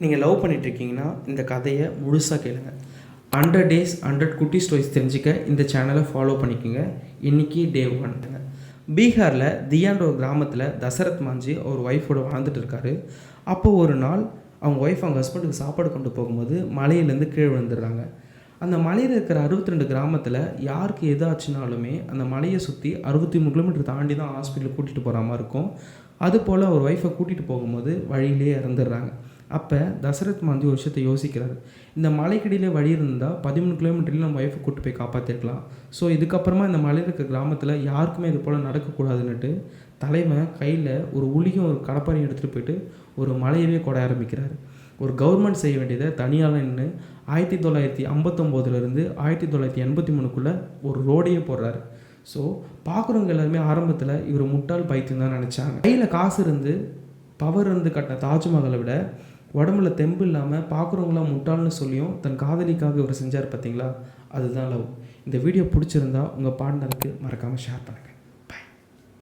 நீங்கள் லவ் பண்ணிகிட்ருக்கீங்கன்னா இந்த கதையை முழுசாக கேளுங்க. 100 days 100 குட்டி ஸ்டோரிஸ் தெரிஞ்சுக்க இந்த சேனலை ஃபாலோ பண்ணிக்கோங்க. இன்றைக்கி டே 1. பீகாரில் தியான்ற ஒரு கிராமத்தில் தசரத் மாஞ்சி அவர் ஒய்ஃபோடு வாழ்ந்துட்டு இருக்காரு. அப்போது ஒரு நாள் அவங்க ஒய்ஃப் அவங்க ஹஸ்பண்டுக்கு சாப்பாடு கொண்டு போகும்போது மலையிலேருந்து கீழே விழுந்துடுறாங்க. அந்த மலையில் இருக்கிற 62 கிராமத்தில் யாருக்கு எதாச்சுனாலுமே அந்த மலையை சுற்றி 63 கிலோமீட்டர் தாண்டி தான் ஹாஸ்பிட்டலுக்கு கூட்டிகிட்டு போகிற மாதிரி இருக்கும். அதுபோல் ஒரு ஒய்ஃபை கூட்டிகிட்டு போகும்போது வழியிலே இறந்துடுறாங்க. அப்போ தசரத் மாஞ்சி ஒரு விஷயத்தை யோசிக்கிறார். இந்த மலைக்கடியில் வழி இருந்தால் 13 கிலோமீட்டரில் நம்ம ஒய்ஃபை கூட்டு போய் காப்பாற்றிருக்கலாம். ஸோ இதுக்கப்புறமா இந்த மலையில் இருக்கிற கிராமத்தில் யாருக்குமே இது போல் நடக்கக்கூடாதுன்னுட்டு தலைமை கையில் ஒரு உளியும் ஒரு கடப்பாரையும் எடுத்துகிட்டு போயிட்டு ஒரு மலையவே கொட ஆரம்பிக்கிறார். ஒரு கவர்மெண்ட் செய்ய வேண்டியதை தனியால் நின்று 1959 1983 ஒரு ரோடையே போடுறாரு. ஸோ பார்க்குறவங்க எல்லாருமே ஆரம்பத்தில் இவர் முட்டாள் பைத்தியம் தான் நினச்சாங்க. கையில் காசு இருந்து பவர் இருந்து கட்டின தாஜ்மஹாலை விட உடம்புல தெம்பு இல்லாமல் பார்க்குறவங்களாம் முட்டாள்னு சொல்லியும் தன் காதலிக்காக இவர் செஞ்சார் பார்த்தீங்களா, அதுதான் லவ். இந்த வீடியோ பிடிச்சிருந்தா உங்கள் பார்ட்னருக்கு மறக்காமல் ஷேர் பண்ணுங்கள்.